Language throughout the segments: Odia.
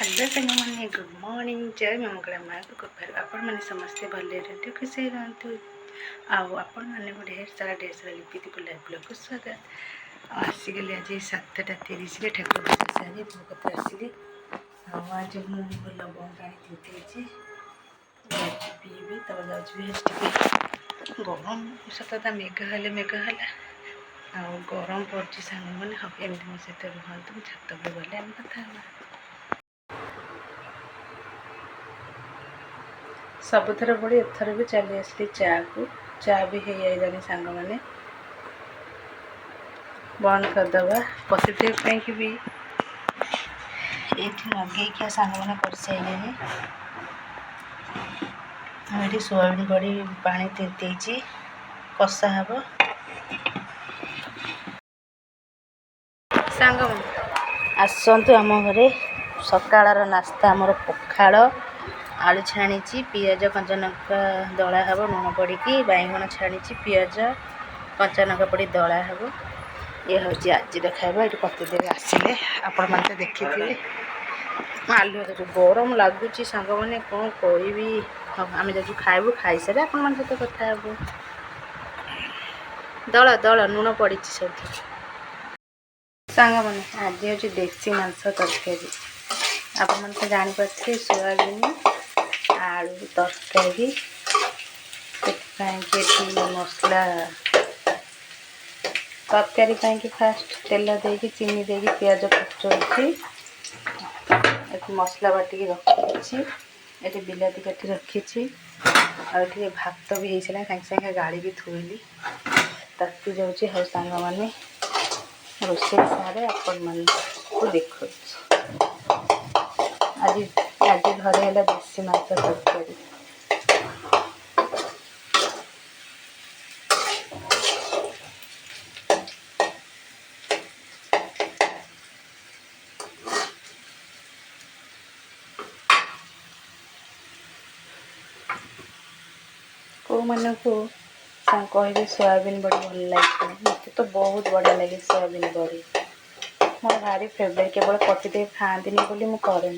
हेलो संग मैंने गुड मॉर्निंग जय मंगला माँ को कृपा आपण मैंने समस्ते भले रहते खुशी रहतु आपण मैंने ढेर सारा लिपि लाइव ब्लॉग को स्वागत आसीगली आज 7:30 ठाकुर पूजा सारी भोग आसिली आज मुझे लवंग पानी थी पीबी तब जाऊँगी गरम सतता मेघ है गरम पड़ी सांग मैंने हम एमती मो सहित रुहतु छात पर गले आम कथा सबुथर बड़ी एथर भी चली आसली चा भी हो जाए सांग मैंने बंद करदे पॉजिटिव कि भी ये लगे सांग मैंने कर सारे ये सोयाबीन बड़ी पानी तीती कषा हम सांग आसतु आम घरे सकाळर नास्ता आमर पखाड़ आलू छाणी पियाज कंचा लंका दला हम लुण पड़ी बैगण छाणी पियाज कंचा लंका पड़ी दला हम ये हूँ आज खाଇବା ये प्रतिदेव आसिले आपण मैंने देखी आलू गरम लगुच सांग मैंने कौन कह आम जो खाइबू खाई सारे आपण मान सहित कथा हेबू दल दल लुण पड़ी सब सांग मैंने आज हूँ देसी मांस तरकारी आपण मैंने तो जापारे सोयाबीन आलू तरकारी मसला तरकारी फास्ट तेल देकी चीनी देकी पियाज पचौची मसला बाटिकी रखी ये बिलाती काटी रखी आगे भात भी होता सागे सागे गाड़ी भी थोली ताकि जाऊँगी हाँ सांग मैंने रोषे सारे आपण मान को देख आज आज घरे है देसी मांस तरकारी को मन को कहे सोयाबीन बड़ी भल लगे मत तो बहुत बढ़िया लगे सोयाबीन बड़ी मोर भारी फेवरेट केवल पतिदेव खाती बोली मुझे करे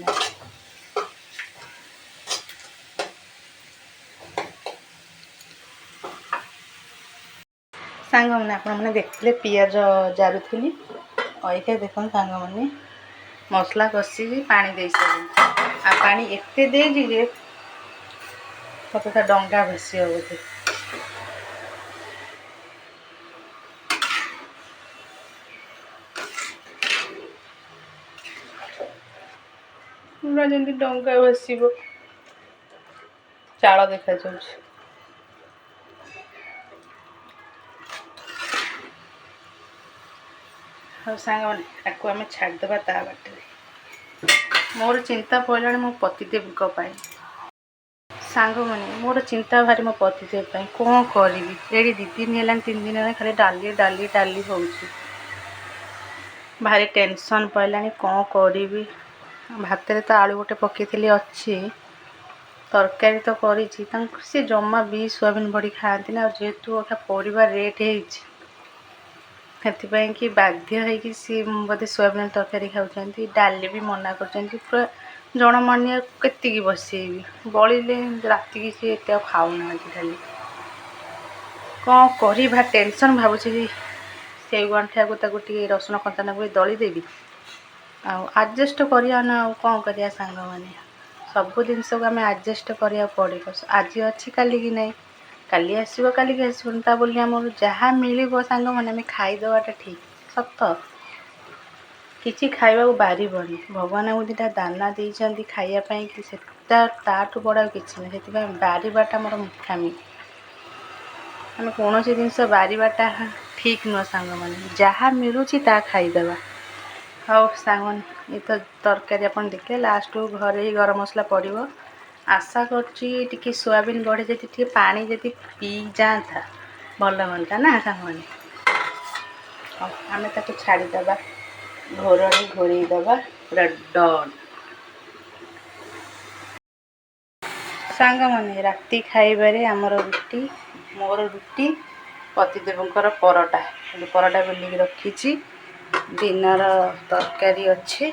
सांग मैंने आपण मैंने देखते पियाज जारुली अइका देख सांग मैंने मसला कषि पानी दे सारे आ पानी एते दे मत डंगा भसी बोधे पूरा जमी डंगा भसब चाल देखा जा हाँ सांग मैंने आपको आम छाड़देवा ता बाटे मोर चिंता पड़ा मो पतिदेव सांग मैंने मोर चिंता भारी मो पतिदेव कौन करी ये 2 दिन है 3 दिन है खाली डाली डाली डाली हो भारी टेंशन पड़ा कौन करी भात तो आलू गोटे पकई अच्छी तरकारी तो करी सी जमा भी सोयाबीन बड़ी खाती ना जेहेतु परिवार रेट है कि बाध्य है सी बोधे सोयाबीन तरकारी खाऊँ डाली भी मना कर पूरा जनमानिया केतिकी बसैबी बड़े राति की सी एत खाऊना डाली कौन कर टेंशन भावुँ से गंठिया को रसुण कंचा लंका दली देवी आडजस्ट करना कौन कर सांग मैंने सब जिनस को आम आडजस्ट करा पड़ो आज अच्छी काली की नहीं काली आसो काली की आसबा बोली आम जहाँ मिल सांग मैंने आम खाईदेवाटा ठीक सत किसी खावा बारी बनी भगवान को 2टा दाना देती खायापाई कि ताठू बड़ा किसी ना से बारवाटा मोर मूर्खामी आम कौन जिनस बारवाटा ठीक नुह सांग मैंने जहाँ मिलूँ ता खाईदेवा हाँ सांग ये तो तरकारी आप देखिए लास्ट को घरे ही गरम मसला पड़ो आशा कर सोयाबीन बड़े जी पानी जी पी जाता भल हाँ ना सांग मैंने हाँ आम छाड़ीदे घोर घोरईदे पूरा डन सांग मैंने राति खाइबारे आमर रुटी मोर रुटी पतिदेवंकर परोटा बेलिकी रखी दिनर तरकारी अच्छे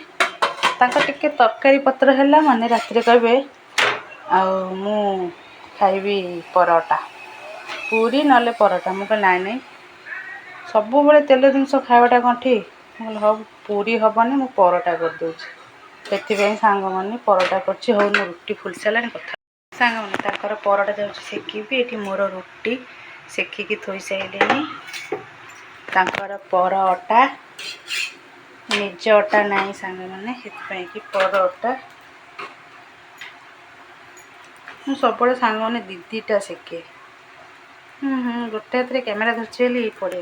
ତାଙ୍କ ଟିକେ ତରକାରୀ ପତ୍ର ହେଲା ମାନେ ରାତିରେ କହିବେ ଆଉ ମୁଁ ଖାଇବି ପରଟା, ପୁରୀ ନହେଲେ ପରଟା। ମୁଁ କହିଲି ନାଇଁ ସବୁବେଳେ ତେଲ ଜିନିଷ ଖାଇବାଟା କ'ଣ ଠିକ୍? ମୁଁ କହିଲି ହଉ ପୁରୀ ହେବନି, ମୁଁ ପରଟା କରିଦେଉଛି। ସେଥିପାଇଁ ସାଙ୍ଗମାନେ ପରଟା କରୁଛି। ହଉ ମୁଁ ରୁଟି ଫୁଲି ସାରିଲାଣି କଥା ସାଙ୍ଗମାନେ ତାଙ୍କର ପରଟା ଯାଉଛି ସେକିବି। ଏଠି ମୋର ରୁଟି ସେକିକି ଥୋଇ ସାରିଲିଣି। ତାଙ୍କର ପରଟା ନିଜ ଅଟା ନାହିଁ ସାଙ୍ଗମାନେ, ସେଥିପାଇଁ କି ପରଟା ମୁଁ ସବୁବେଳେ ସାଙ୍ଗମାନେ ଦିଦିଟା ସେକେ। ଗୋଟେ ହାତରେ କ୍ୟାମେରା ଧରିଛି ବୋଲି ପଡ଼େ।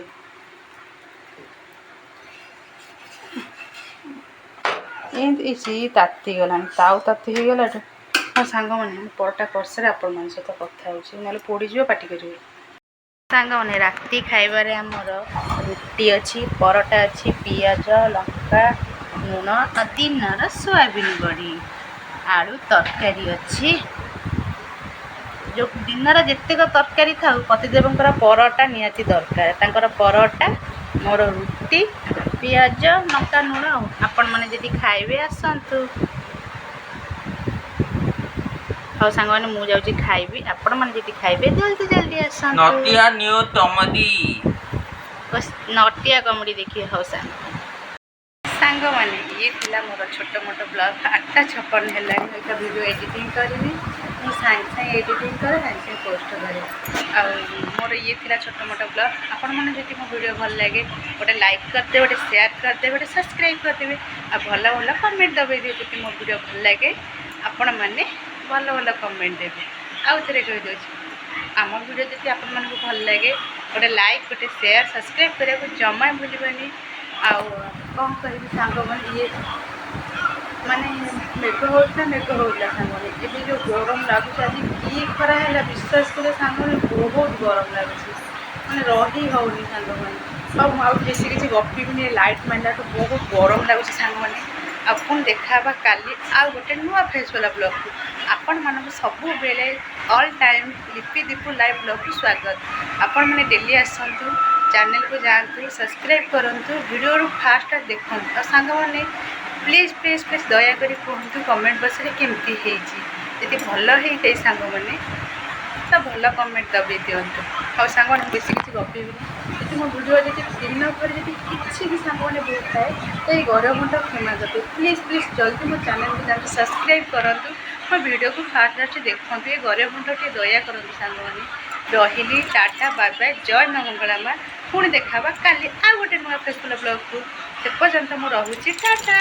ଏମିତି ତାତିଗଲାଣି, ତାତି ହେଇଗଲାଠୁ ମୋ ସାଙ୍ଗମାନେ ମୁଁ ପରଟା କରିସାରେ ଆପଣମାନଙ୍କ ସହିତ କଥା ହେଉଛି, ନହେଲେ ପୋଡ଼ିଯିବ ପାଟି କରିବେ। ସାଙ୍ଗମାନେ ରାତି ଖାଇବାରେ ଆମର ରୁଟି ଅଛି, ପରଟା ଅଛି, ପିଆଜ ଲଙ୍କା ଲୁଣ ଆଉ ଦିନର ସୋୟାବିନ୍ ବଡ଼ି ଆଳୁ ତରକାରୀ ଅଛି। ଯେଉଁ ଦିନର ଯେତେକ ତରକାରୀ ଥାଉ ପତିଦେବଙ୍କର ପରଟା ନିହାତି ଦରକାର। ତାଙ୍କର ପରଟା, ମୋର ରୁଟି, ପିଆଜ ଲଙ୍କା ଲୁଣ। ଆଉ ଆପଣମାନେ ଯଦି ଖାଇବେ ଆସନ୍ତୁ। ହଉ ସାଙ୍ଗମାନେ ମୁଁ ଯାଉଛି ଖାଇବି, ଆପଣମାନେ ଯଦି ଖାଇବେ ଜଲ୍ଦି ଆସନ୍ତୁ। ନଟିଆ ନିଓ ତମଦି ନଟିଆ କମେଡ଼ି ଦେଖିବେ। ହଉ ସାଙ୍ଗମାନେ ଇଏ ଥିଲା ମୋର ଛୋଟ ମୋଟ ବ୍ଲଗ୍। 8:56 ହେଲାଣି। ଏକ ଭିଡ଼ିଓ ଏଡ଼ିଟିଂ କରିବି, ମୁଁ ସାଙ୍ଗେ ଏଡ଼ିଟିଂ କରେ, ସାଙ୍ଗେ ପୋଷ୍ଟ କରେ। ଆଉ ମୋର ଇଏ ଥିଲା ଛୋଟ ମୋଟ ବ୍ଲଗ୍। ଆପଣମାନେ ଯଦି ମୋ ଭିଡ଼ିଓ ଭଲ ଲାଗେ ଗୋଟେ ଲାଇକ୍ କରିଦେବେ, ଗୋଟେ ସେୟାର କରିଦେବେ, ଗୋଟେ ସବସ୍କ୍ରାଇବ୍ କରିଦେବେ, ଆଉ ଭଲ କମେଣ୍ଟ ଦବେଇଦେବେ। ଯଦି ମୋ ଭିଡ଼ିଓ ଭଲ ଲାଗେ ଆପଣମାନେ ଭଲ କମେଣ୍ଟ ଦେବେ। ଆଉ ଥରେ କହିଦେଉଛି, ଆମ ଭିଡ଼ିଓ ଯଦି ଆପଣମାନଙ୍କୁ ଭଲ ଲାଗେ ଗୋଟେ ଲାଇକ୍, ଗୋଟେ ସେୟାର, ସବସ୍କ୍ରାଇବ୍ କରିବାକୁ ଜମା ଭୁଲିବନି। ଆଉ କ'ଣ କହିବି ସାଙ୍ଗମାନେ, ଇଏ ମାନେ ମେଘ ହେଉଥିଲା ସାଙ୍ଗମାନେ। ଏବେ ଯେଉଁ ଗରମ ଲାଗୁଛି, ଆଜି କି ଖରା ହେଲା ବିଶ୍ୱାସ କରେ ସାଙ୍ଗମାନେ, ବହୁତ ଗରମ ଲାଗୁଛି, ମାନେ ରହି ହେଉନି ସାଙ୍ଗମାନେ। ଆଉ ମୁଁ ଆଉ ବେଶୀ କିଛି ଗପିବିନି, ଲାଇଟ୍ ମାରିଲାଠୁ ବହୁତ ଗରମ ଲାଗୁଛି ସାଙ୍ଗମାନେ। ଆଉ ପୁଣି ଦେଖାହେବା କାଲି ଆଉ ଗୋଟେ ନୂଆ ଫ୍ରେଶ୍ ବାଲା ବ୍ଲଗ୍କୁ। ଆପଣମାନଙ୍କୁ ସବୁବେଳେ ଅଲ୍ ଟାଇମ୍ ଲିପି ଦୀପୁ ଲାଇଭ୍ ବ୍ଲଗ୍କୁ ସ୍ୱାଗତ। ଆପଣମାନେ ଡେଲି ଆସନ୍ତୁ, ଚ୍ୟାନେଲ୍କୁ ଯାଆନ୍ତୁ, ସବସ୍କ୍ରାଇବ୍ କରନ୍ତୁ, ଭିଡ଼ିଓରୁ ଫାଷ୍ଟ ଦେଖନ୍ତୁ। ଆଉ ସାଙ୍ଗମାନେ ପ୍ଲିଜ୍ ଦୟାକରି କୁହନ୍ତୁ କମେଣ୍ଟ ବକ୍ସରେ କେମିତି ହେଇଛି। ଯଦି ଭଲ ହେଇଥାଏ ସାଙ୍ଗମାନେ ତ ଭଲ କମେଣ୍ଟ ଦବେଇ ଦିଅନ୍ତୁ। ଆଉ ସାଙ୍ଗମାନେ ବେଶୀ କିଛି ଗପିବିନି। ଯଦି ମୋ ଭିଡ଼ିଓ ଯଦି ଦିନ ପରେ ଯଦି କିଛି ବି ସାଙ୍ଗମାନେ ଭୁଲ ଥାଏ ତ ଏଇ ଗରମଟା କ୍ଷମା କରିବେ। ପ୍ଲିଜ୍ ଜଲ୍ଦି ମୋ ଚ୍ୟାନେଲ୍କୁ ଯାଆନ୍ତୁ, ସବସ୍କ୍ରାଇବ୍ କରନ୍ତୁ, ମୋ ଭିଡ଼ିଓକୁ ଫାଷ୍ଟ ଦେଖନ୍ତୁ। ଏ ଗରମଟା ଟିକେ ଦୟା କରନ୍ତୁ ସାଙ୍ଗମାନେ। ରହିଲି, ଟାଟା ବାଏ ବାଏ, ଜୟ ମା ମଙ୍ଗଳା ମା। ପୁଣି ଦେଖାହେବା କାଲି ଆଉ ଗୋଟେ ନୂଆ ଫ୍ରେଶ୍ ବାଲା ବ୍ଲଗ୍କୁ। ସେ ପର୍ଯ୍ୟନ୍ତ ମୁଁ ରହୁଛି, ଟାଟା।